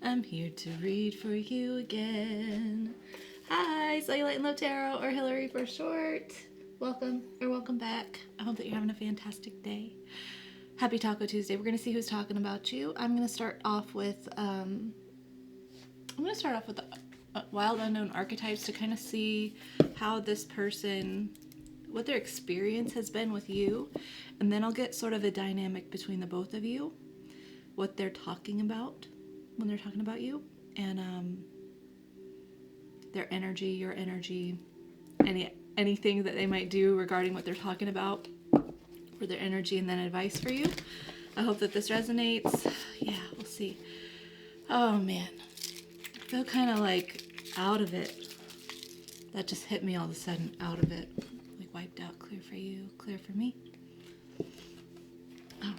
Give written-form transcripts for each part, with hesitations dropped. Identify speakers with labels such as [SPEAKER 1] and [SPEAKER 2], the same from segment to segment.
[SPEAKER 1] I'm here to read for you again. Hi, Cellulite and Love Tarot, or Hillary for short. Welcome back. I hope that you're having a fantastic day. Happy Taco Tuesday. We're going to see who's talking about you. I'm going to start off with wild unknown archetypes to kind of see how this person, what their experience has been with you, and then I'll get sort of a dynamic between the both of you, what they're talking about when they're talking about you, and their energy, your energy, anything that they might do regarding what they're talking about, for their energy, and then advice for you. I hope that this resonates. Yeah, we'll see. Oh man, I feel kind of like out of it. That just hit me all of a sudden, out of it. Like wiped out, clear for you, clear for me. All right.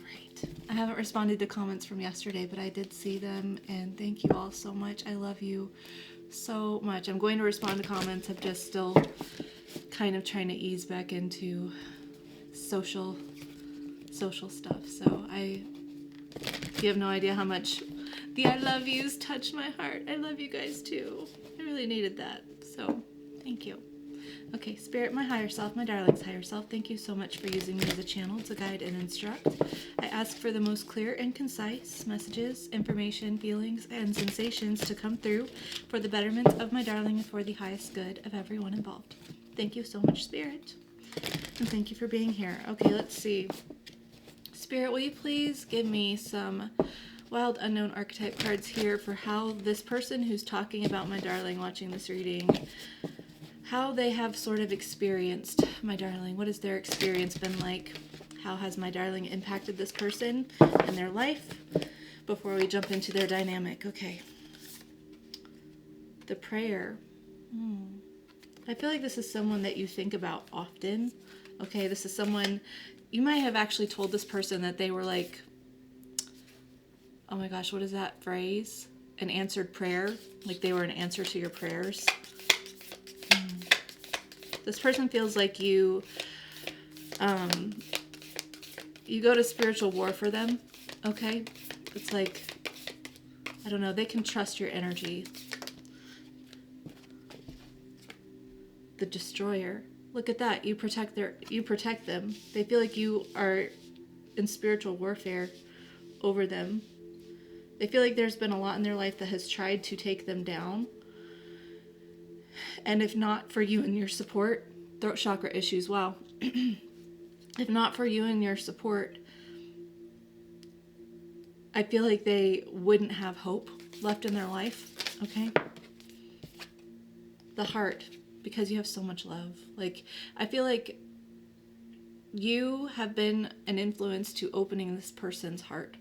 [SPEAKER 1] I haven't responded to comments from yesterday, but I did see them, and thank you all so much. I love you so much. I'm going to respond to comments. I'm just still kind of trying to ease back into social stuff. So you have no idea how much the I love yous touched my heart. I love you guys too. I really needed that. So thank you. Okay, Spirit, my higher self, my darling's higher self, thank you so much for using me as a channel to guide and instruct. I ask for the most clear and concise messages, information, feelings, and sensations to come through for the betterment of my darling and for the highest good of everyone involved. Thank you so much, Spirit. And thank you for being here. Okay, let's see. Spirit, will you please give me some wild unknown archetype cards here for how this person who's talking about my darling watching this reading, how they have sort of experienced my darling. What has their experience been like? How has my darling impacted this person in their life before we jump into their dynamic? Okay. The prayer. I feel like this is someone that you think about often. Okay, this is someone, you might have actually told this person that they were like, oh my gosh, what is that phrase? An answered prayer. Like they were an answer to your prayers. This person feels like you go to spiritual war for them, okay? It's like, I don't know, they can trust your energy. The destroyer. Look at that. You protect them. They feel like you are in spiritual warfare over them. They feel like there's been a lot in their life that has tried to take them down. And if not for you and your support, throat chakra issues, wow. If not for you and your support, I feel like they wouldn't have hope left in their life, okay? The heart, because you have so much love. Like, I feel like you have been an influence to opening this person's heart,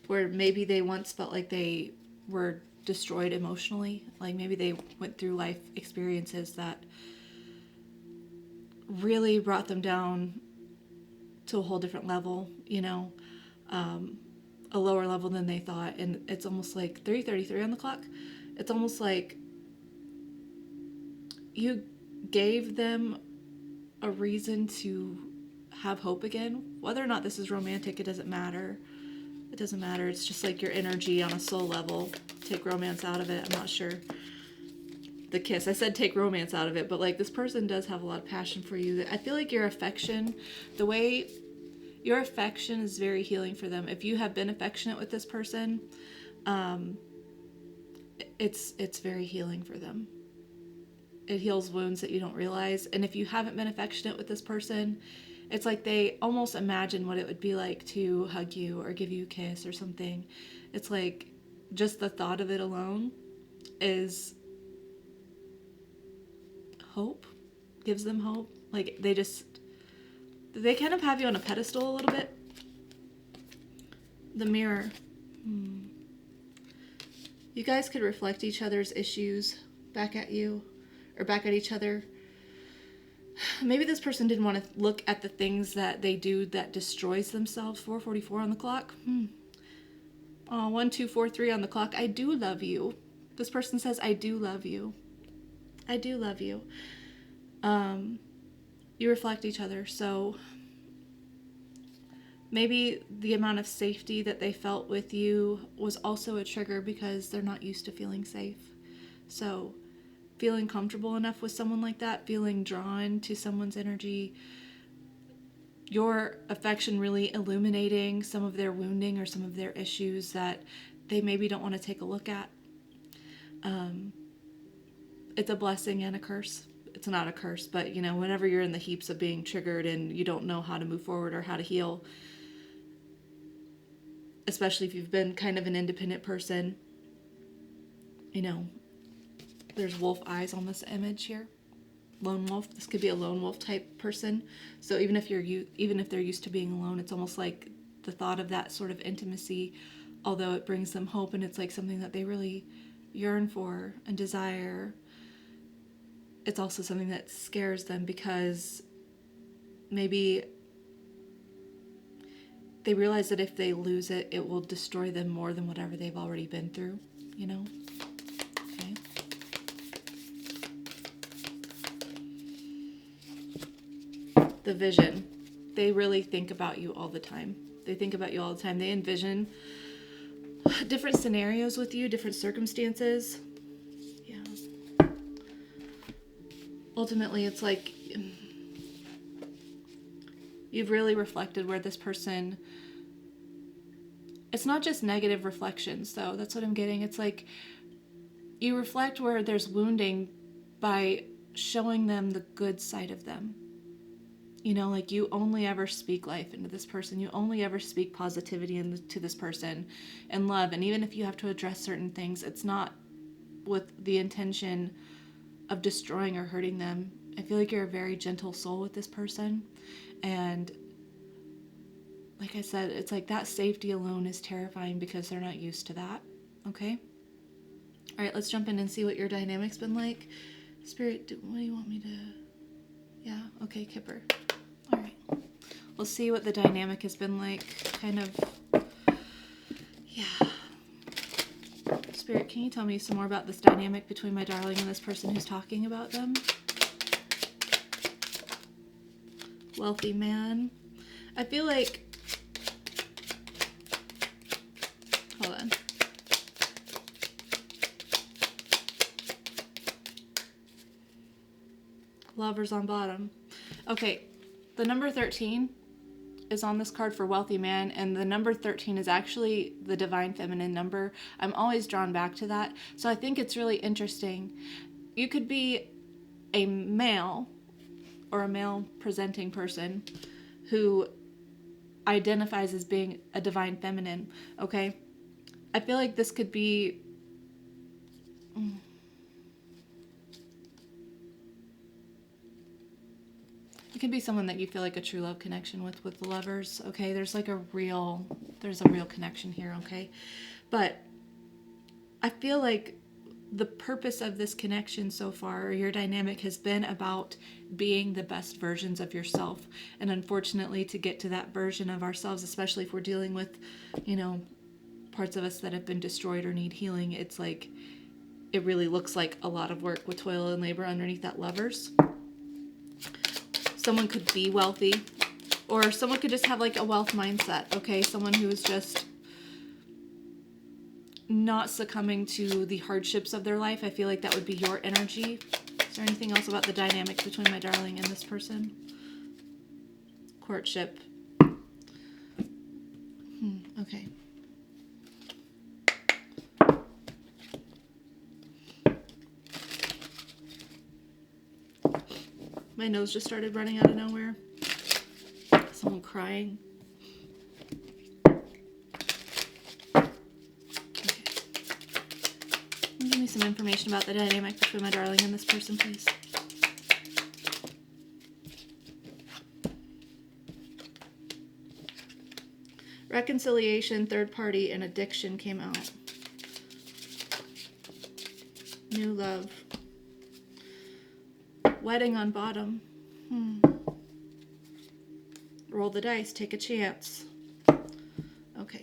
[SPEAKER 1] where maybe they once felt like they were destroyed emotionally. Like maybe they went through life experiences that really brought them down to a whole different level, you know, a lower level than they thought. And it's almost like 3:33 on the clock. It's almost like you gave them a reason to have hope again. Whether or not this is romantic, it doesn't matter. It doesn't matter. It's just like your energy on a soul level. Take romance out of it. I'm not sure. The kiss. I said take romance out of it, but like this person does have a lot of passion for you. I feel like your affection, the way your affection is very healing for them. If you have been affectionate with this person, it's very healing for them. It heals wounds that you don't realize. And if you haven't been affectionate with this person, it's like they almost imagine what it would be like to hug you or give you a kiss or something. It's like just the thought of it alone is hope, gives them hope. Like they kind of have you on a pedestal a little bit. The mirror. You guys could reflect each other's issues back at you or back at each other. Maybe this person didn't want to look at the things that they do that destroys themselves. 4:44 on the clock. 1, 2, 4, 3 on the clock. I do love you. This person says, I do love you. I do love you. You reflect each other. So Maybe the amount of safety that they felt with you was also a trigger because they're not used to feeling safe. So feeling comfortable enough with someone like that, feeling drawn to someone's energy, your affection really illuminating some of their wounding or some of their issues that they maybe don't want to take a look at. It's a blessing and a curse. It's not a curse, but whenever you're in the heaps of being triggered and you don't know how to move forward or how to heal, especially if you've been kind of an independent person, there's wolf eyes on this image here. Lone wolf. This could be a lone wolf type person. So even if they're used to being alone, it's almost like the thought of that sort of intimacy, although it brings them hope and it's like something that they really yearn for and desire, it's also something that scares them because maybe they realize that if they lose it, it will destroy them more than whatever they've already been through, Okay. The vision. They really think about you all the time. They think about you all the time. They envision different scenarios with you, different circumstances. Yeah. Ultimately, it's like you've really reflected where this person... It's not just negative reflections, though. That's what I'm getting. It's like you reflect where there's wounding by showing them the good side of them. Like you only ever speak life into this person. You only ever speak positivity into this person and love. And even if you have to address certain things, it's not with the intention of destroying or hurting them. I feel like you're a very gentle soul with this person. And like I said, it's like that safety alone is terrifying because they're not used to that. Okay? All right, let's jump in and see what your dynamic's been like. Spirit, what do you want me to... Yeah, okay, Kipper. All right. We'll see what the dynamic has been like. Kind of... Yeah. Spirit, can you tell me some more about this dynamic between my darling and this person who's talking about them? Wealthy man. I feel like... Hold on. Lovers on bottom. Okay, the number 13 is on this card for wealthy man, and the number 13 is actually the divine feminine number. I'm always drawn back to that. So I think it's really interesting. You could be a male or a male presenting person who identifies as being a divine feminine, okay? I feel like this could be... It could be someone that you feel like a true love connection with the lovers, okay? There's a real connection here, okay? But I feel like the purpose of this connection so far, or your dynamic, has been about being the best versions of yourself. And unfortunately, to get to that version of ourselves, especially if we're dealing with, parts of us that have been destroyed or need healing, it's like, it really looks like a lot of work with toil and labor underneath that lovers. Someone could be wealthy, or someone could just have a wealth mindset, okay? Someone who is just not succumbing to the hardships of their life. I feel like that would be your energy. Is there anything else about the dynamic between my darling and this person? Courtship. Okay. My nose just started running out of nowhere. Someone crying. Okay. Give me some information about the dynamic between my darling and this person, please. Reconciliation, third party, and addiction came out. New love. Wedding on bottom. Roll the dice. Take a chance. Okay.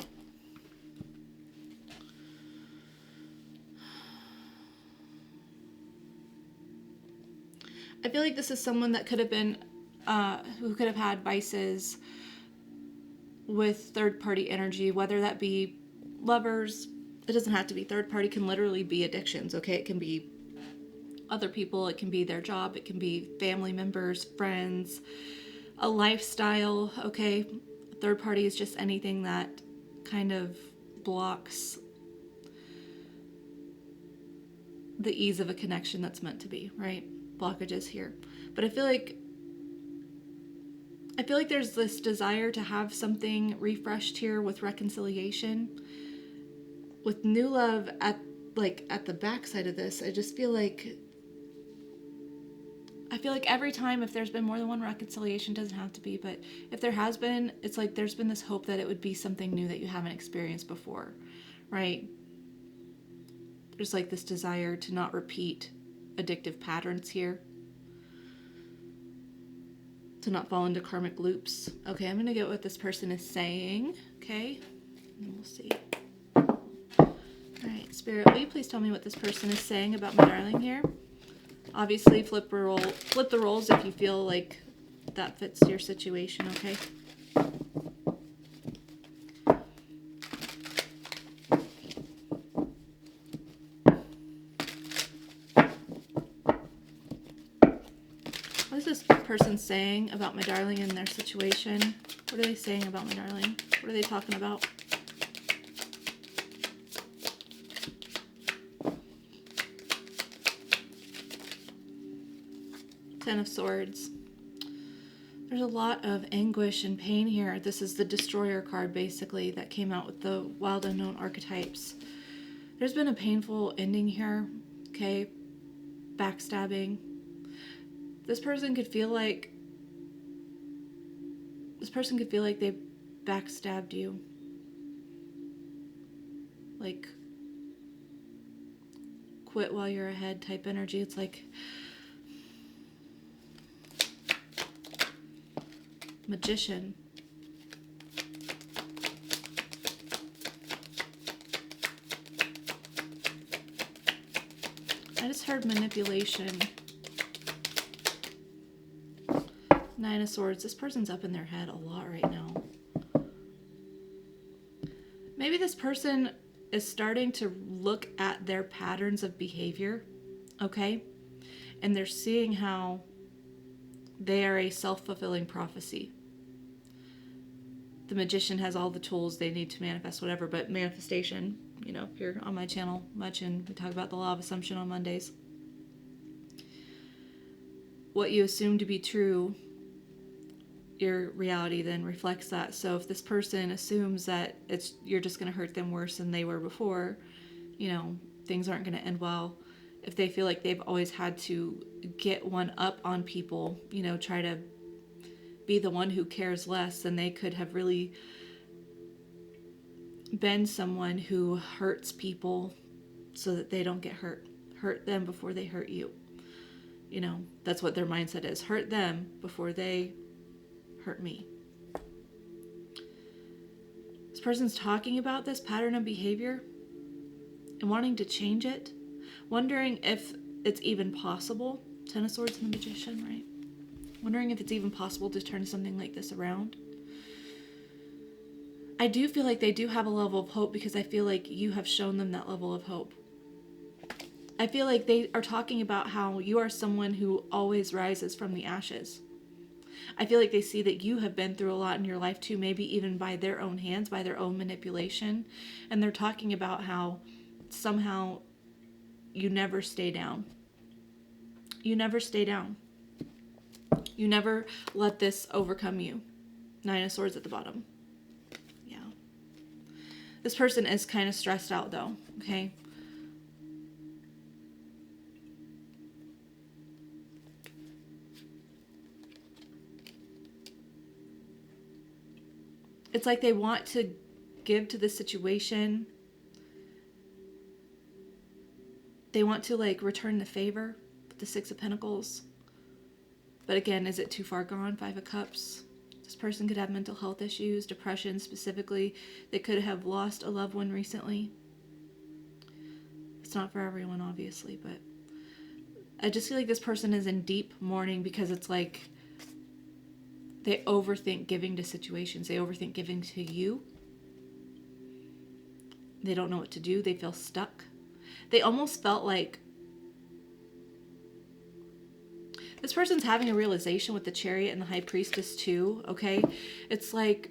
[SPEAKER 1] I feel like this is someone that could have been, who could have had vices, with third-party energy, whether that be lovers. It doesn't have to be third party, can literally be addictions, okay? It can be other people, it can be their job, it can be family members, friends, a lifestyle, okay? Third party is just anything that kind of blocks the ease of a connection that's meant to be, right? Blockages here. But I feel like there's this desire to have something refreshed here with reconciliation. With new love at the backside of this, I feel like every time, if there's been more than one reconciliation, doesn't have to be, but if there has been, it's like there's been this hope that it would be something new that you haven't experienced before, right? There's like this desire to not repeat addictive patterns here, to not fall into karmic loops. Okay, I'm going to get what this person is saying, okay? And we'll see. All right, Spirit, will you please tell me what this person is saying about my darling here? Obviously, flip the roles if you feel like that fits your situation, okay? What is this person saying about my darling and their situation? What are they saying about my darling? What are they talking about? Ten of Swords. There's a lot of anguish and pain here. This is the Destroyer card, basically, that came out with the Wild Unknown archetypes. There's been a painful ending here, okay? Backstabbing. This person could feel like they backstabbed you. Like, quit while you're ahead type energy. It's like Magician. I just heard manipulation. Nine of Swords. This person's up in their head a lot right now. Maybe this person is starting to look at their patterns of behavior, okay? And they're seeing how they are a self-fulfilling prophecy. The Magician has all the tools they need to manifest whatever, but manifestation, you know, here on my channel much, and we talk about the law of assumption on Mondays. What you assume to be true, your reality then reflects that. So if this person assumes that you're just going to hurt them worse than they were before, you know, things aren't going to end well. If they feel like they've always had to get one up on people, you know, try to be the one who cares less, then they could have really been someone who hurts people so that they don't get hurt. Hurt them before they hurt you. You know, that's what their mindset is. Hurt them before they hurt me. This person's talking about this pattern of behavior and wanting to change it, wondering if it's even possible. Ten of Swords and the Magician, right? Wondering if it's even possible to turn something like this around. I do feel like they do have a level of hope, because I feel like you have shown them that level of hope. I feel like they are talking about how you are someone who always rises from the ashes. I feel like they see that you have been through a lot in your life too, maybe even by their own hands, by their own manipulation. And they're talking about how somehow you never stay down. You never stay down. You never let this overcome you. Nine of Swords at the bottom. Yeah. This person is kind of stressed out though, okay? It's like they want to give to the situation. They want to like return the favor with the Six of Pentacles. But again, is it too far gone? Five of Cups. This person could have mental health issues, depression specifically. They could have lost a loved one recently. It's not for everyone, obviously, but I just feel like this person is in deep mourning, because it's like They overthink giving to situations. They overthink giving to you. They don't know what to do. They feel stuck. They almost felt like this person's having a realization with the Chariot and the High Priestess too, okay? It's like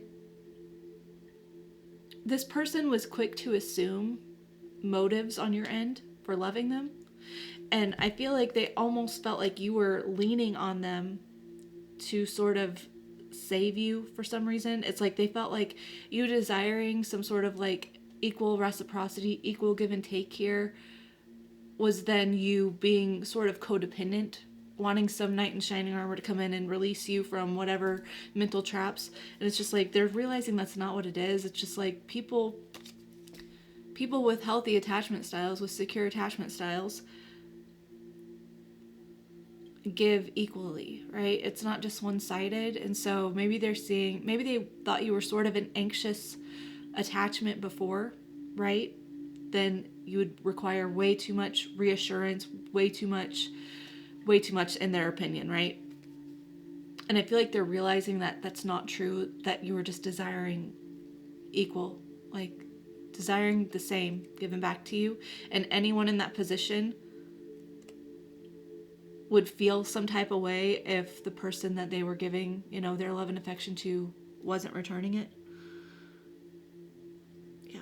[SPEAKER 1] this person was quick to assume motives on your end for loving them. And I feel like they almost felt like you were leaning on them to sort of save you for some reason. It's like they felt like you desiring some sort of like equal reciprocity, equal give and take here was then you being sort of codependent, wanting some knight in shining armor to come in and release you from whatever mental traps. And it's just like they're realizing that's not what it is. It's just like people with healthy attachment styles, with secure attachment styles, give equally, right? It's not just one-sided. And so maybe they're seeing, maybe they thought you were sort of an anxious attachment before, right? Then you would require way too much reassurance, way too much in their opinion, right? And I feel like they're realizing that that's not true, that you were just desiring equal, like desiring the same given back to you. And anyone in that position would feel some type of way if the person that they were giving, you know, their love and affection to wasn't returning it. Yeah.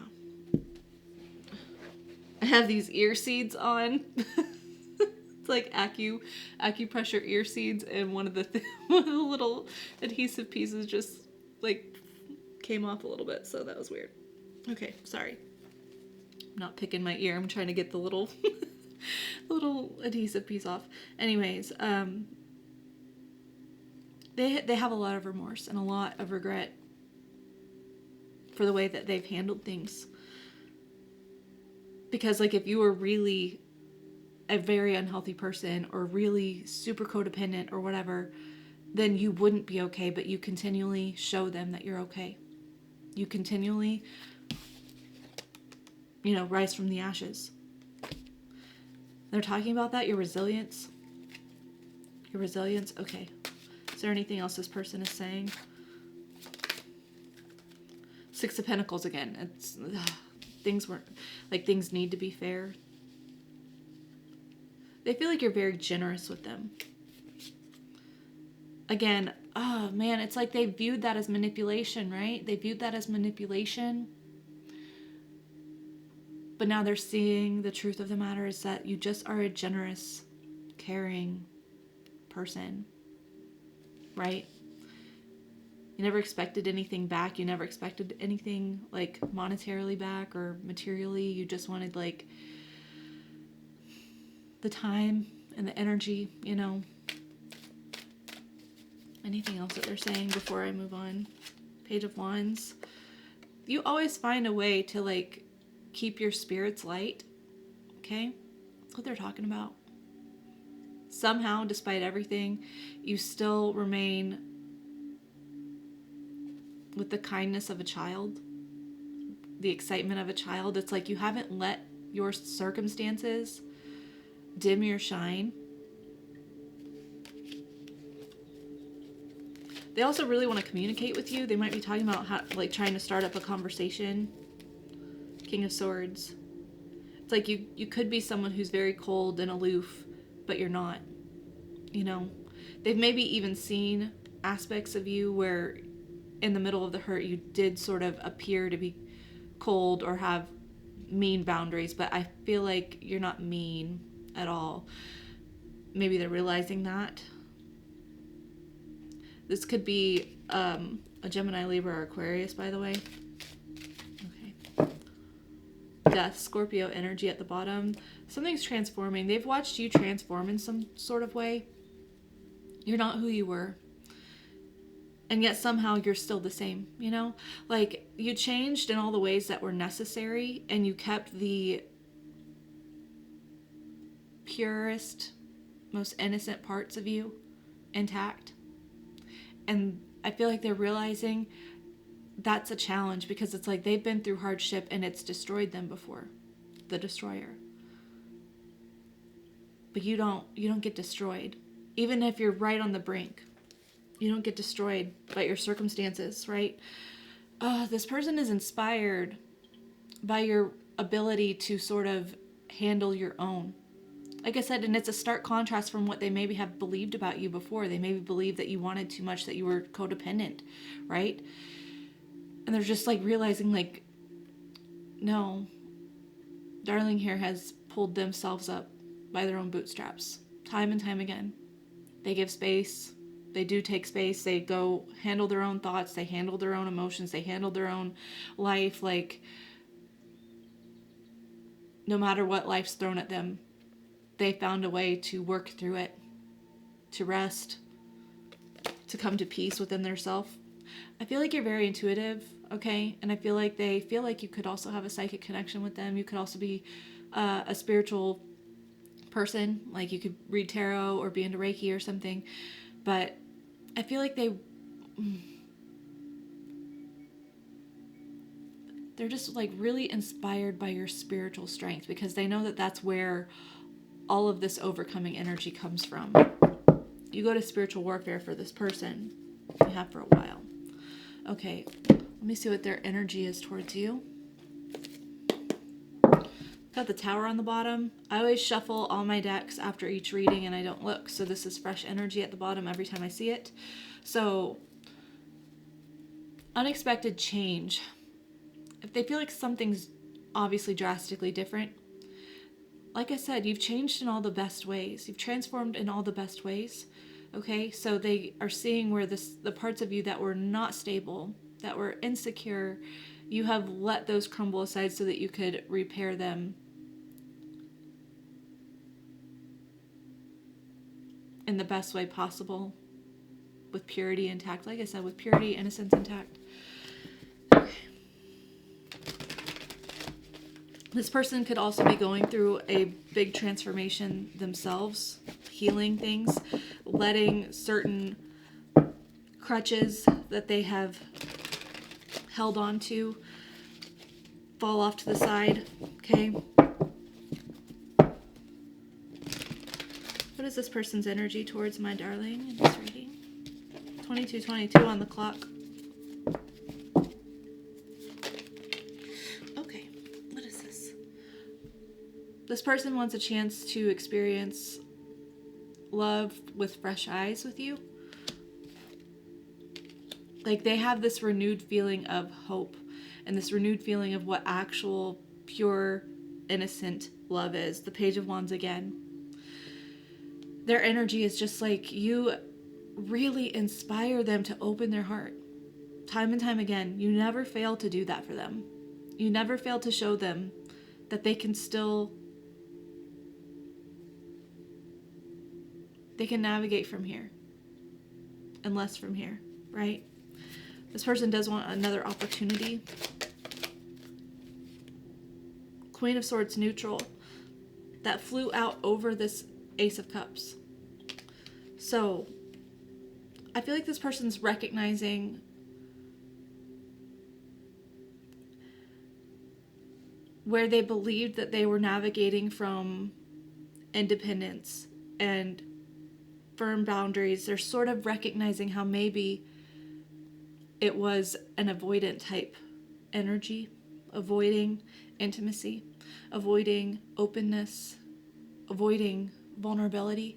[SPEAKER 1] I have these ear seeds on. It's like acupressure ear seeds, and one of the little adhesive pieces just like came off a little bit, so that was weird. Okay, sorry. I'm not picking my ear. I'm trying to get the little little adhesive piece off. Anyways, they have a lot of remorse and a lot of regret for the way that they've handled things. Because like if you were really a very unhealthy person or really super codependent or whatever, then you wouldn't be okay, but you continually show them that you're okay. You continually, you know, rise from the ashes. They're talking about that, your resilience. Your resilience, okay. Is there anything else this person is saying? Six of Pentacles again. It's things need to be fair. They feel like you're very generous with them. Again, oh man, it's like they viewed that as manipulation, right? They viewed that as manipulation. But now they're seeing the truth of the matter is that you just are a generous, caring person, right? You never expected anything back. You never expected anything like monetarily back or materially. You just wanted like the time and the energy, you know. Anything else that they're saying before I move on? Page of Wands. You always find a way to like keep your spirits light. Okay? That's what they're talking about. Somehow, despite everything, you still remain with the kindness of a child, the excitement of a child. It's like you haven't let your circumstances dim your shine. They also really want to communicate with you. They might be talking about how, like, trying to start up a conversation. King of Swords. It's like you could be someone who's very cold and aloof, but you're not. You know, they've maybe even seen aspects of you where in the middle of the hurt you did sort of appear to be cold or have mean boundaries, but I feel like you're not mean at all. Maybe they're realizing that. This could be a Gemini, Libra, or Aquarius, by the way. Okay. Death, Scorpio energy at the bottom. Something's transforming. They've watched you transform in some sort of way. You're not who you were. And yet somehow you're still the same, you know? Like, you changed in all the ways that were necessary, and you kept the purest, most innocent parts of you intact. And I feel like they're realizing that's a challenge, because it's like they've been through hardship and it's destroyed them before. The destroyer. But you don't get destroyed. Even if you're right on the brink. You don't get destroyed by your circumstances, right? This person is inspired by your ability to sort of handle your own. Like I said, and it's a stark contrast from what they maybe have believed about you before. They maybe believed that you wanted too much, that you were codependent, right? And they're just like realizing like, no, darling here has pulled themselves up by their own bootstraps time and time again. They give space. They do take space. They go handle their own thoughts. They handle their own emotions. They handle their own life. Like, no matter what life's thrown at them, they found a way to work through it, to rest, to come to peace within their self. I feel like you're very intuitive, okay? And I feel like they feel like you could also have a psychic connection with them. You could also be a spiritual person. Like you could read tarot or be into Reiki or something. But I feel like they're just like really inspired by your spiritual strength, because they know that that's where all of this overcoming energy comes from. You go to spiritual warfare for this person. You have for a while. Okay, let me see what their energy is towards you. Got the Tower on the bottom. I always shuffle all my decks after each reading and I don't look. So this is fresh energy at the bottom every time I see it. So, unexpected change. If they feel like something's obviously drastically different, like I said, you've changed in all the best ways. You've transformed in all the best ways. Okay, so they are seeing where the parts of you that were not stable, that were insecure, you have let those crumble aside so that you could repair them in the best way possible, with purity intact. Like I said, with purity, innocence intact. Okay. This person could also be going through a big transformation themselves, healing things, letting certain crutches that they have held on to fall off to the side. Okay. What is this person's energy towards my darling in this reading? 22:22 on the clock. Okay, what is this? This person wants a chance to experience love with fresh eyes with you. Like they have this renewed feeling of hope and this renewed feeling of what actual pure, innocent love is. The Page of Wands again. Their energy is just like you really inspire them to open their heart. Time and time again, you never fail to do that for them. You never fail to show them that they can navigate from here and less from here, right? This person does want another opportunity. Queen of Swords neutral. That flew out over this Ace of Cups. So, I feel like this person's recognizing where they believed that they were navigating from independence and firm boundaries. They're sort of recognizing how maybe it was an avoidant type energy, avoiding intimacy, avoiding openness, avoiding vulnerability.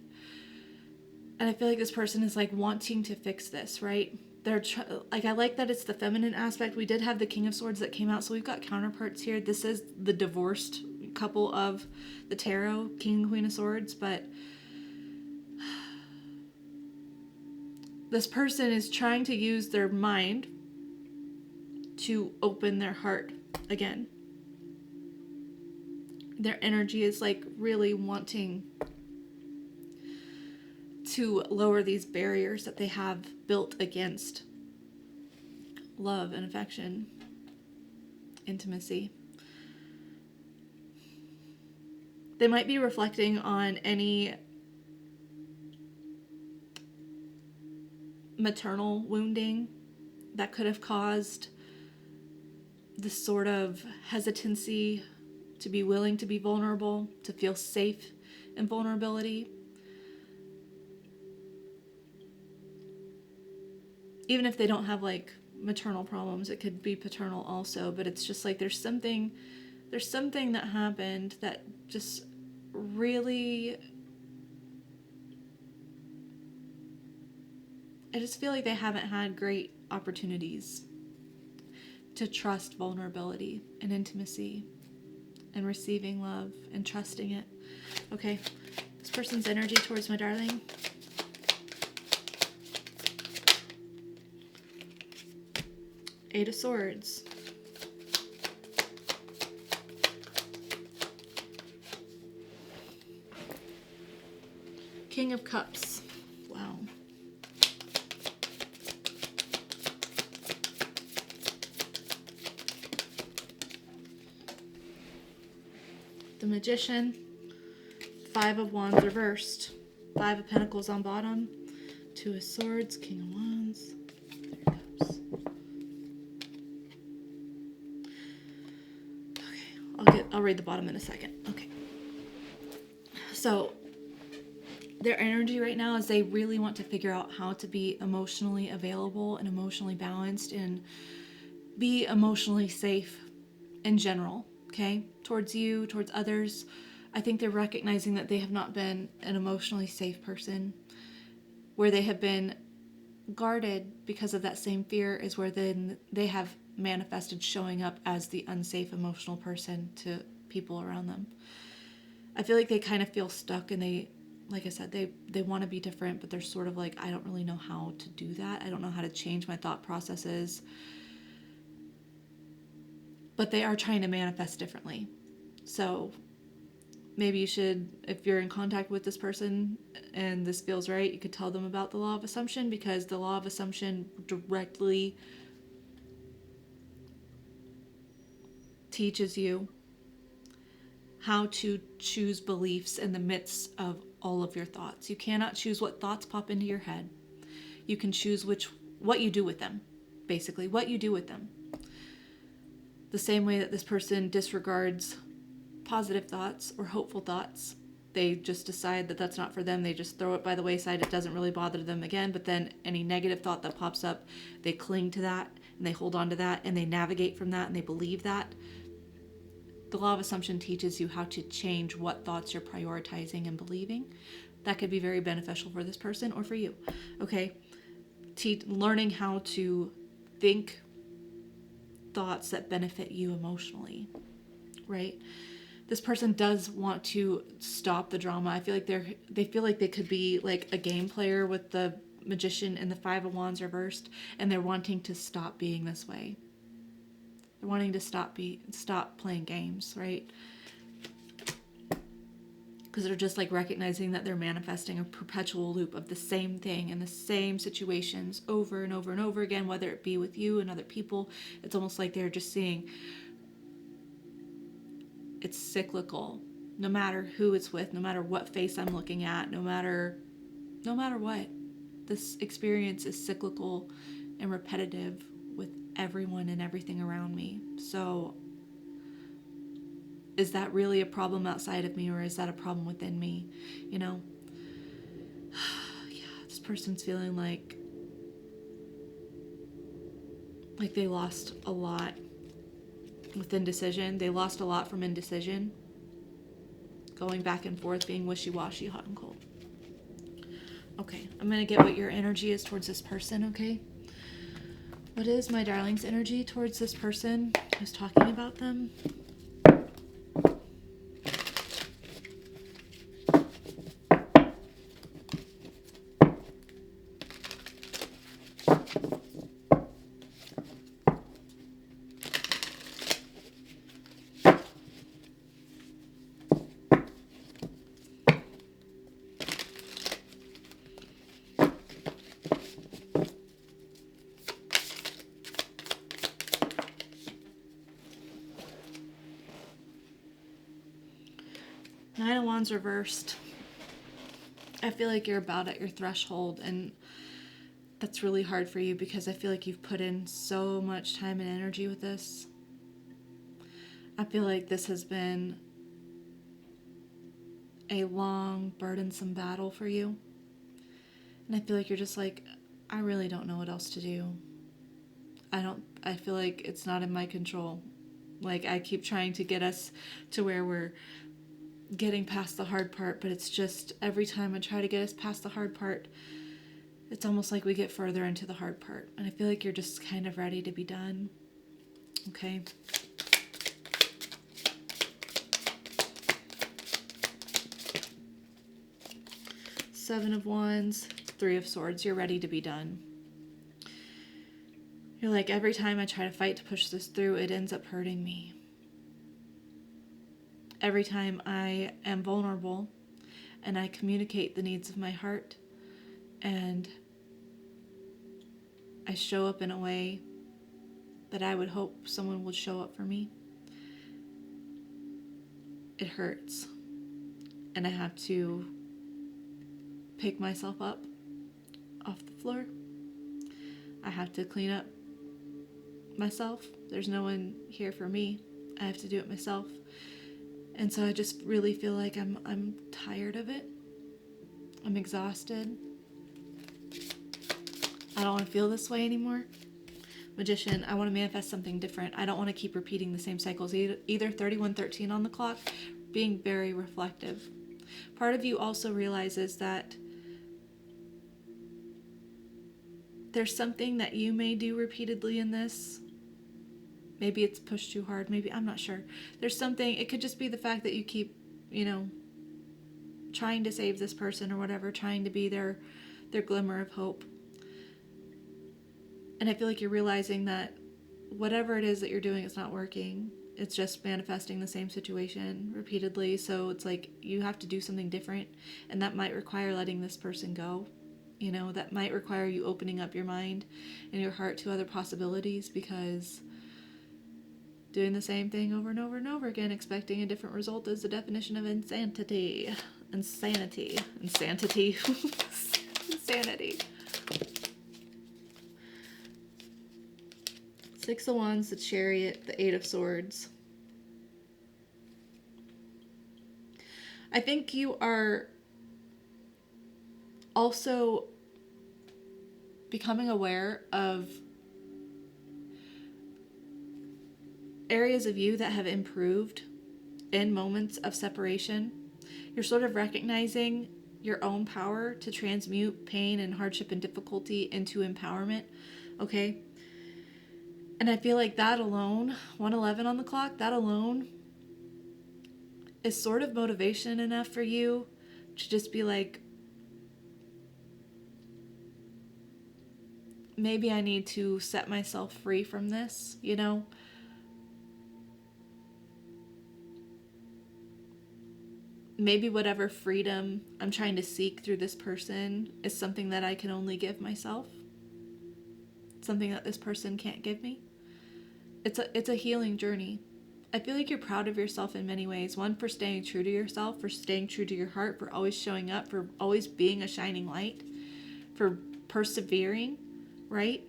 [SPEAKER 1] And I feel like this person is like wanting to fix this, right? They're like, I like that it's the feminine aspect. We did have the King of Swords that came out, so we've got counterparts here. This is the divorced couple of the tarot, King and Queen of Swords, but this person is trying to use their mind to open their heart again. Their energy is like really wanting to lower these barriers that they have built against love and affection, intimacy. They might be reflecting on any maternal wounding that could have caused this sort of hesitancy to be willing to be vulnerable, to feel safe in vulnerability. even if they don't have like maternal problems, it could be paternal also, but it's just like there's something that happened that just really, I just feel like they haven't had great opportunities to trust vulnerability and intimacy and receiving love and trusting it. Okay, this person's energy towards my darling. Eight of Swords. King of Cups. Wow. The Magician. Five of Wands reversed. Five of Pentacles on bottom. Two of Swords. King of Wands. Three of Cups. Okay, I'll read the bottom in a second. Okay. So their energy right now is they really want to figure out how to be emotionally available and emotionally balanced and be emotionally safe in general, okay? Towards you, towards others. I think they're recognizing that they have not been an emotionally safe person. Where they have been guarded because of that same fear is where then they have manifested showing up as the unsafe emotional person to people around them. I feel like they kind of feel stuck, and they, like I said, they want to be different, but they're sort of like, I don't really know how to do that. I don't know how to change my thought processes. But they are trying to manifest differently. So maybe you should, if you're in contact with this person and this feels right, you could tell them about the law of assumption, because the law of assumption directly teaches you how to choose beliefs in the midst of all of your thoughts. You cannot choose what thoughts pop into your head. You can choose what you do with them, basically, what you do with them. The same way that this person disregards positive thoughts or hopeful thoughts. They just decide that that's not for them. They just throw it by the wayside. It doesn't really bother them again. But then any negative thought that pops up, they cling to that and they hold on to that and they navigate from that and they believe that. The law of assumption teaches you how to change what thoughts you're prioritizing and believing. That could be very beneficial for this person or for you. Okay, learning how to think thoughts that benefit you emotionally, right? This person does want to stop the drama. I feel like they feel like they could be like a game player with the Magician and the Five of Wands reversed, and they're wanting to stop being this way. They're wanting to stop playing games, right? Because they're just like recognizing that they're manifesting a perpetual loop of the same thing and the same situations over and over and over again, whether it be with you and other people. It's almost like they're just seeing it's cyclical, no matter who it's with, no matter what face I'm looking at, no matter what. This experience is cyclical and repetitive with everyone and everything around me. So is that really a problem outside of me, or is that a problem within me? You know? Yeah, this person's feeling like they lost a lot with indecision. They lost a lot from indecision. Going back and forth, being wishy-washy, hot and cold. Okay, I'm going to get what your energy is towards this person, okay? What is my darling's energy towards this person who's talking about them? Nine of Wands reversed. I feel like you're about at your threshold, and that's really hard for you because I feel like you've put in so much time and energy with this. I feel like this has been a long, burdensome battle for you. And I feel like you're just like I really don't know what else to do. I feel like it's not in my control. Like, I keep trying to get us to where we're getting past the hard part, but it's just every time I try to get us past the hard part, it's almost like we get further into the hard part. And I feel like you're just kind of ready to be done. Okay. Seven of Wands, Three of Swords. You're ready to be done. You're like, every time I try to fight to push this through, it ends up hurting me. Every time I am vulnerable and I communicate the needs of my heart and I show up in a way that I would hope someone would show up for me, it hurts. And I have to pick myself up off the floor. I have to clean up myself. There's no one here for me. I have to do it myself. And so I just really feel like I'm tired of it. I'm exhausted. I don't want to feel this way anymore. Magician, I want to manifest something different. I don't want to keep repeating the same cycles. Either 3113 on the clock, being very reflective. Part of you also realizes that there's something that you may do repeatedly in this. Maybe it's pushed too hard. Maybe, I'm not sure. There's something, it could just be the fact that you keep, trying to save this person or whatever, trying to be their glimmer of hope. And I feel like you're realizing that whatever it is that you're doing is not working. It's just manifesting the same situation repeatedly. So it's like you have to do something different. And that might require letting this person go. That might require you opening up your mind and your heart to other possibilities, because doing the same thing over and over and over again, expecting a different result, is the definition of insanity. Insanity. Insanity. Insanity. Six of Wands, the Chariot, the Eight of Swords. I think you are also becoming aware of areas of you that have improved in moments of separation. You're sort of recognizing your own power to transmute pain and hardship and difficulty into empowerment. Okay? And I feel like that alone, 111 on the clock, that alone is sort of motivation enough for you to just be like, maybe I need to set myself free from this, Maybe whatever freedom I'm trying to seek through this person is something that I can only give myself. Something that this person can't give me. It's a healing journey. I feel like you're proud of yourself in many ways. One, for staying true to yourself, for staying true to your heart, for always showing up, for always being a shining light, for persevering, right?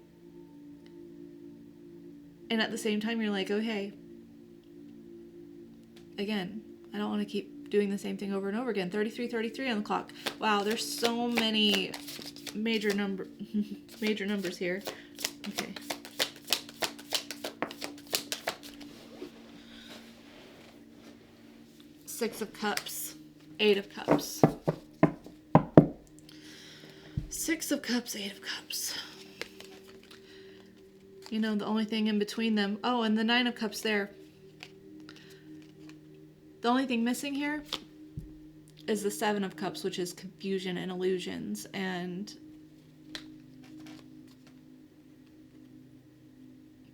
[SPEAKER 1] And at the same time, you're like, okay, again, I don't want to keep doing the same thing over and over again. 3333 on the clock. Wow, there's so many major numbers here. Okay. Six of Cups, Eight of Cups. Six of Cups, Eight of Cups. The only thing in between them. Oh, and the Nine of Cups there. The only thing missing here is the Seven of Cups, which is confusion and illusions and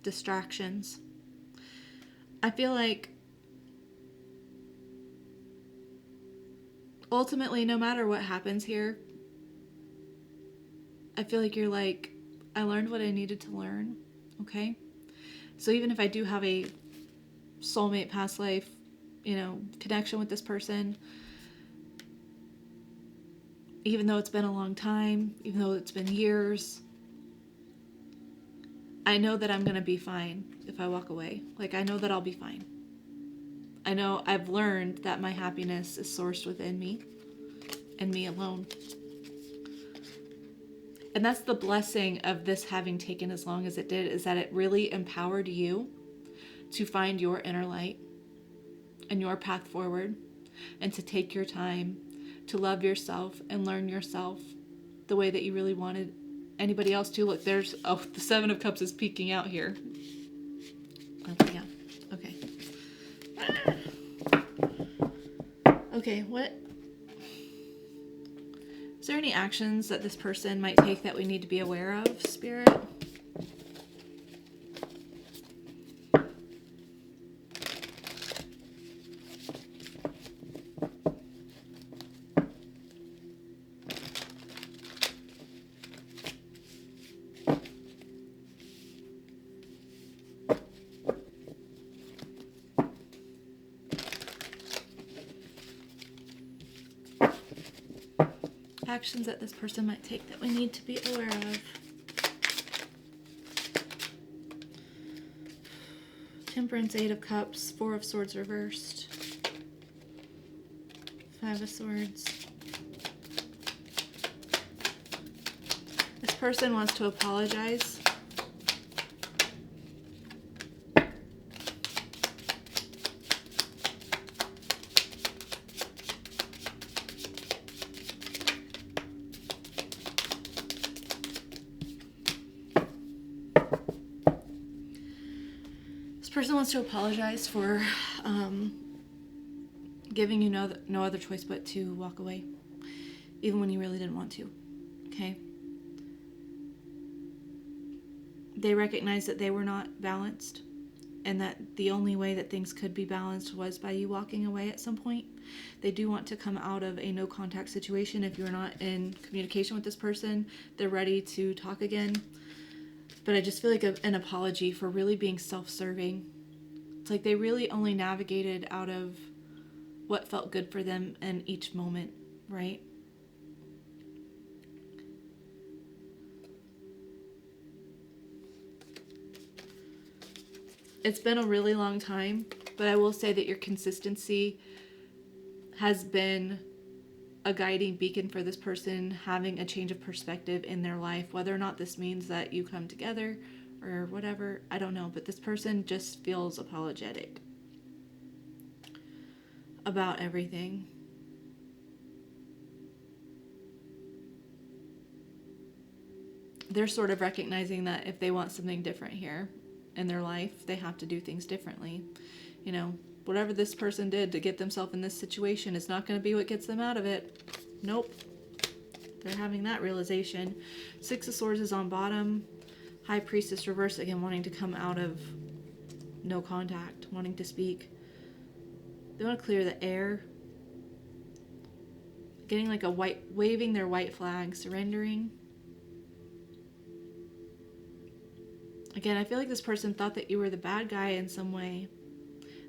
[SPEAKER 1] distractions. I feel like ultimately, no matter what happens here, I feel like you're like, I learned what I needed to learn, okay? So even if I do have a soulmate past life, connection with this person, even though it's been a long time, even though it's been years, I know that I'm going to be fine if I walk away. Like, I know that I'll be fine. I know I've learned that my happiness is sourced within me and me alone. And that's the blessing of this having taken as long as it did, is that it really empowered you to find your inner light and your path forward, and to take your time to love yourself and learn yourself the way that you really wanted anybody else to. Look, there's, the Seven of Cups is peeking out here. Okay, yeah. Okay. Okay, what? Is there any actions that this person might take that we need to be aware of, Spirit? Actions that this person might take that we need to be aware of. Temperance, Eight of Cups, Four of Swords reversed, Five of Swords. This person wants to apologize. Person wants to apologize for giving you no other choice but to walk away, even when you really didn't want to. Okay? They recognize that they were not balanced, and that the only way that things could be balanced was by you walking away at some point. They do want to come out of a no contact situation. If you're not in communication with this person, they're ready to talk again. But I just feel like an apology for really being self-serving. It's like they really only navigated out of what felt good for them in each moment, right? It's been a really long time, but I will say that your consistency has been a guiding beacon for this person having a change of perspective in their life. Whether or not this means that you come together or whatever, I don't know, but this person just feels apologetic about everything. They're sort of recognizing that if they want something different here in their life, they have to do things differently. You know, whatever this person did to get themselves in this situation is not going to be what gets them out of it. Nope. They're having that realization. Six of Swords is on bottom. High Priestess reverse, again, wanting to come out of no contact, wanting to speak. They want to clear the air. Getting like a white, waving their white flag, surrendering. Again, I feel like this person thought that you were the bad guy in some way.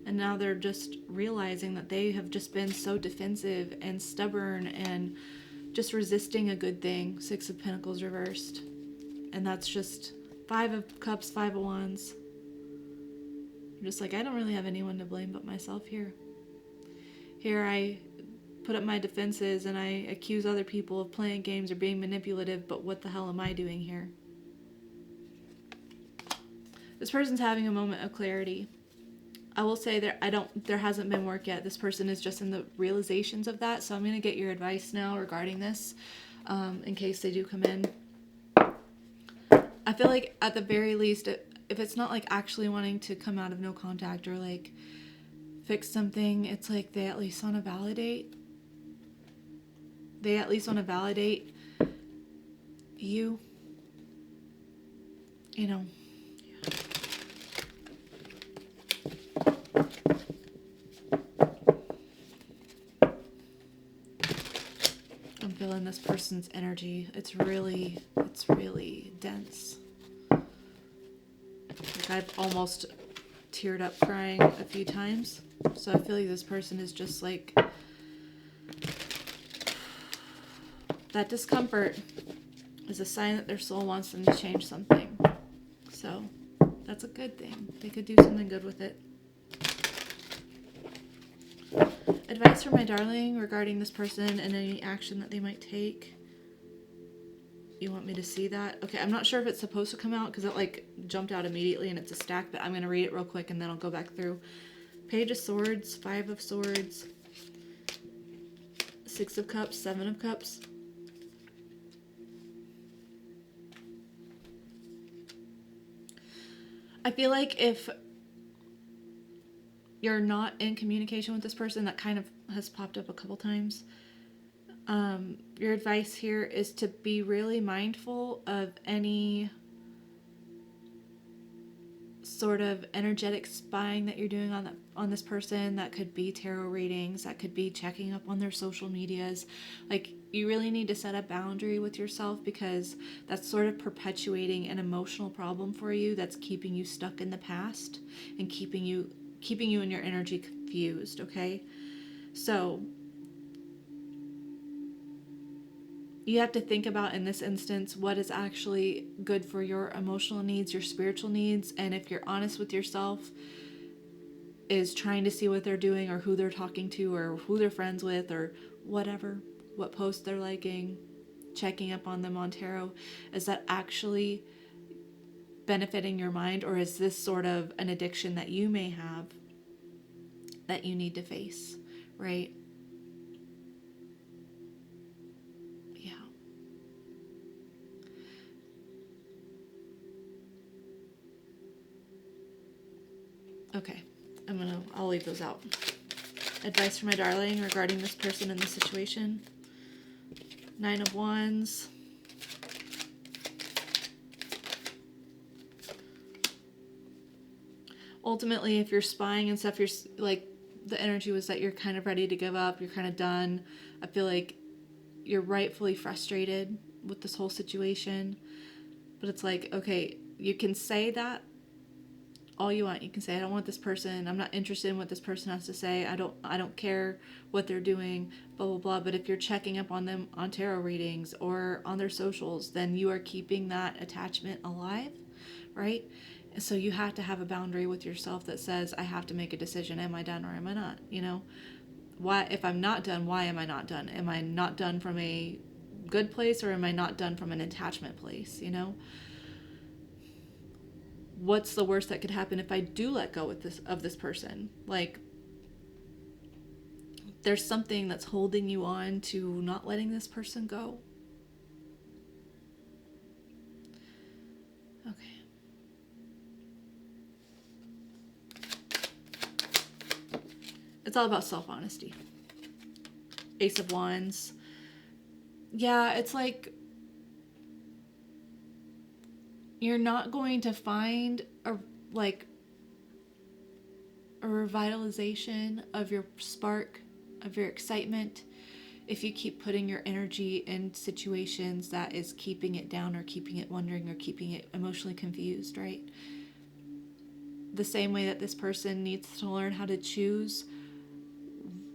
[SPEAKER 1] And now they're just realizing that they have just been so defensive and stubborn and just resisting a good thing. Six of Pentacles reversed. And that's just Five of Cups, Five of Wands. I'm just like, I don't really have anyone to blame but myself here. Here I put up my defenses and I accuse other people of playing games or being manipulative, but what the hell am I doing here? This person's having a moment of clarity. I will say there hasn't been work yet. This person is just in the realizations of that. So I'm going to get your advice now regarding this, in case they do come in. I feel like at the very least, if it's not like actually wanting to come out of no contact or like fix something, it's like they at least want to validate. They at least want to validate you. You know. I'm feeling this person's energy. It's really dense. Like I've almost teared up crying a few times. So I feel like this person is just like, that discomfort is a sign that their soul wants them to change something. So that's a good thing. They could do something good with it. Advice for my darling regarding this person and any action that they might take. You want me to see that? Okay, I'm not sure if it's supposed to come out because it like jumped out immediately and it's a stack, but I'm going to read it real quick and then I'll go back through. Page of Swords, Five of Swords, Six of Cups, Seven of Cups. I feel like if you're not in communication with this person, that kind of has popped up a couple times. Your advice here is to be really mindful of any sort of energetic spying that you're doing on this person. That could be tarot readings, that could be checking up on their social medias. Like, you really need to set a boundary with yourself, because that's sort of perpetuating an emotional problem for you that's keeping you stuck in the past and keeping you and your energy confused. Okay, so you have to think about, in this instance, what is actually good for your emotional needs, your spiritual needs, and if you're honest with yourself, is trying to see what they're doing or who they're talking to or who they're friends with or whatever, what posts they're liking, checking up on them on tarot. Is that actually benefiting your mind, or is this sort of an addiction that you may have that you need to face, right? Okay, I'll leave those out. Advice for my darling regarding this person and the situation. Nine of Wands. Ultimately, if you're spying and stuff, you're like, the energy was that you're kind of ready to give up. You're kind of done. I feel like you're rightfully frustrated with this whole situation. But it's like, okay, you can say that all you want. You can say, I don't want this person, I'm not interested in what this person has to say, I don't care what they're doing, blah blah blah. But if you're checking up on them on tarot readings or on their socials, then you are keeping that attachment alive, right? And so you have to have a boundary with yourself that says, I have to make a decision. Am I done or am I not? You know, why, if I'm not done, why am I not done? Am I not done from a good place, or am I not done from an attachment place? You know, what's the worst that could happen if I do let go of this person? Like, there's something that's holding you on to not letting this person go. Okay. It's all about self-honesty. Ace of Wands. Yeah, it's like you're not going to find a revitalization of your spark, of your excitement, if you keep putting your energy in situations that is keeping it down or keeping it wondering or keeping it emotionally confused, right? The same way that this person needs to learn how to choose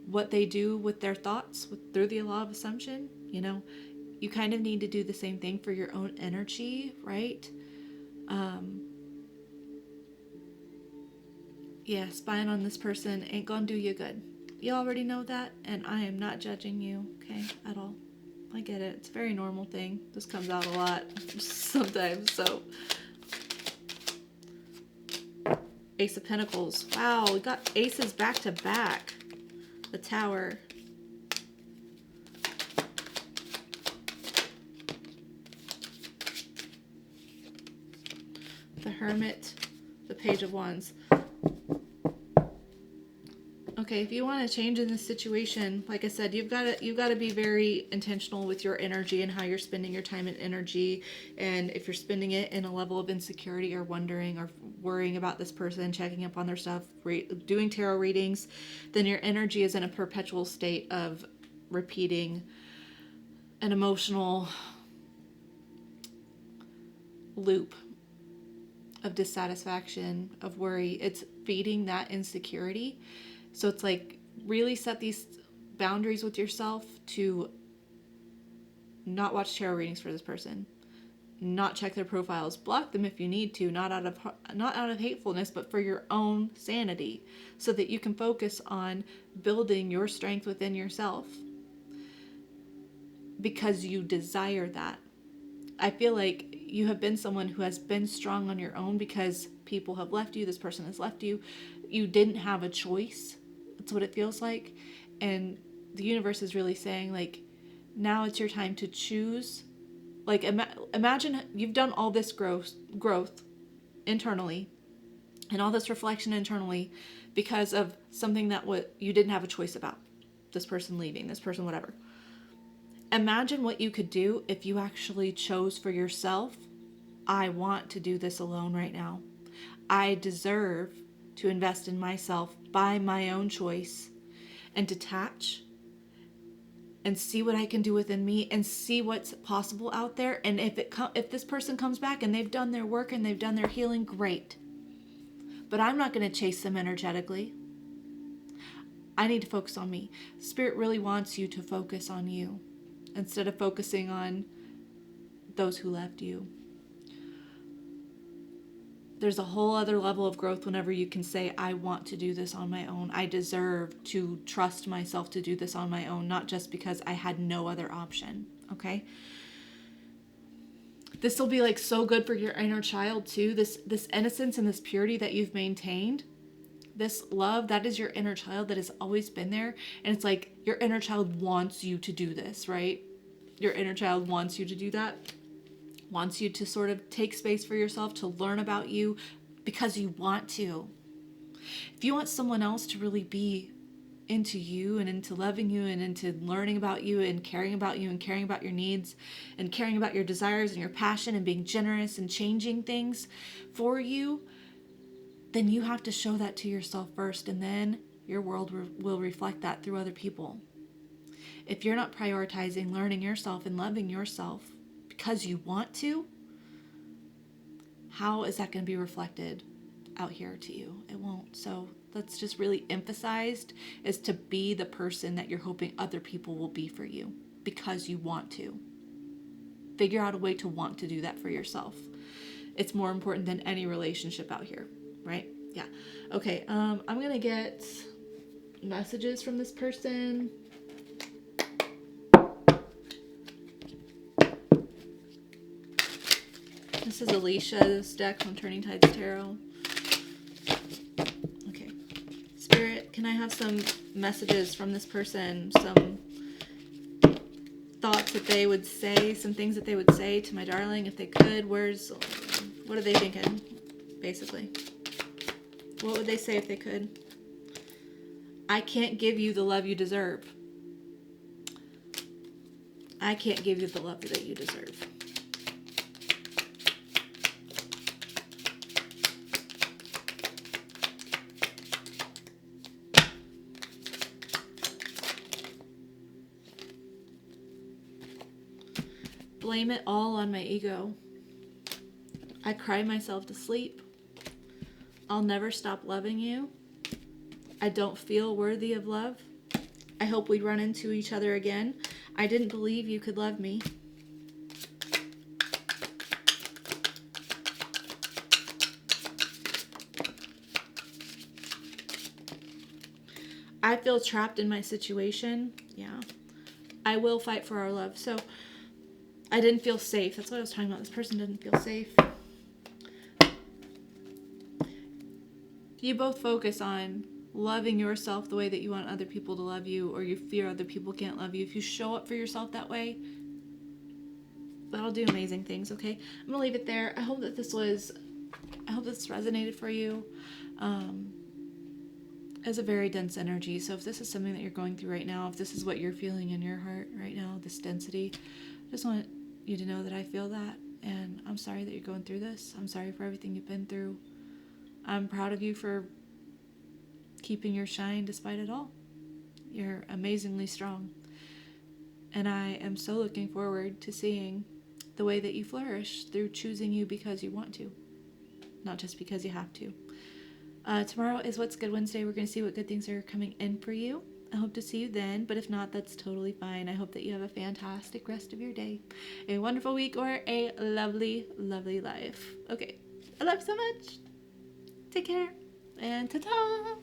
[SPEAKER 1] what they do with their thoughts through the law of assumption, you know, you kind of need to do the same thing for your own energy, right? Yeah, spying on this person ain't gonna do you good. You already know that, and I am not judging you, okay, at all. I get it. It's a very normal thing. This comes out a lot sometimes, so. Ace of Pentacles. Wow, we got aces back to back. The Tower. The Hermit. The Page of Wands. Okay, if you want to change in this situation, like I said, you've got to be very intentional with your energy and how you're spending your time and energy. And if you're spending it in a level of insecurity or wondering or worrying about this person, checking up on their stuff, doing tarot readings, then your energy is in a perpetual state of repeating an emotional loop of dissatisfaction, of worry. It's feeding that insecurity. So it's like, really set these boundaries with yourself to not watch tarot readings for this person, not check their profiles, block them if you need to, not out of hatefulness, but for your own sanity, so that you can focus on building your strength within yourself, because you desire that. I feel like you have been someone who has been strong on your own because people have left you. This person has left you. You didn't have a choice. That's what it feels like. And the universe is really saying, like, now it's your time to choose. Like, imagine you've done all this growth internally and all this reflection internally because of something that you didn't have a choice about. This person leaving, this person, whatever. Imagine what you could do if you actually chose for yourself. I want to do this alone right now. I deserve to invest in myself by my own choice and detach and see what I can do within me and see what's possible out there. And if this person comes back and they've done their work and they've done their healing, great. But I'm not going to chase them energetically. I need to focus on me. Spirit really wants you to focus on you instead of focusing on those who left you. There's a whole other level of growth whenever you can say, I want to do this on my own. I deserve to trust myself to do this on my own, not just because I had no other option. Okay? This will be like so good for your inner child too. This innocence and this purity that you've maintained. This love, that is your inner child that has always been there. And it's like your inner child wants you to do this, right? Your inner child wants you to do that. Wants you to sort of take space for yourself, to learn about you because you want to. If you want someone else to really be into you and into loving you and into learning about you and caring about you and caring about your needs and caring about your desires and your passion and being generous and changing things for you, then you have to show that to yourself first, and then your world will reflect that through other people. If you're not prioritizing learning yourself and loving yourself because you want to, how is that going to be reflected out here to you? It won't. So that's just really emphasized, is to be the person that you're hoping other people will be for you because you want to. Figure out a way to want to do that for yourself. It's more important than any relationship out here. Right? Yeah. Okay. I'm going to get messages from this person. This is Alicia's deck from Turning Tides Tarot. Okay. Spirit, can I have some messages from this person? Some thoughts that they would say, some things that they would say to my darling if they could. What are they thinking, basically? What would they say if they could? I can't give you the love you deserve. I can't give you the love that you deserve. Blame it all on my ego. I cry myself to sleep. I'll never stop loving you. I don't feel worthy of love. I hope we run into each other again. I didn't believe you could love me. I feel trapped in my situation. Yeah. I will fight for our love. So I didn't feel safe. That's what I was talking about. This person didn't feel safe. You both focus on loving yourself the way that you want other people to love you, or you fear other people can't love you. If you show up for yourself that way, that'll do amazing things, okay? I'm going to leave it there. I hope this resonated for you. It's a very dense energy. So if this is something that you're going through right now, if this is what you're feeling in your heart right now, this density, I just want you to know that I feel that. And I'm sorry that you're going through this. I'm sorry for everything you've been through. I'm proud of you for keeping your shine despite it all. You're amazingly strong. And I am so looking forward to seeing the way that you flourish through choosing you because you want to, not just because you have to. Tomorrow is What's Good Wednesday. We're going to see what good things are coming in for you. I hope to see you then, but if not, that's totally fine. I hope that you have a fantastic rest of your day, a wonderful week, or a lovely, lovely life. Okay, I love you so much. Take care, and ta-ta!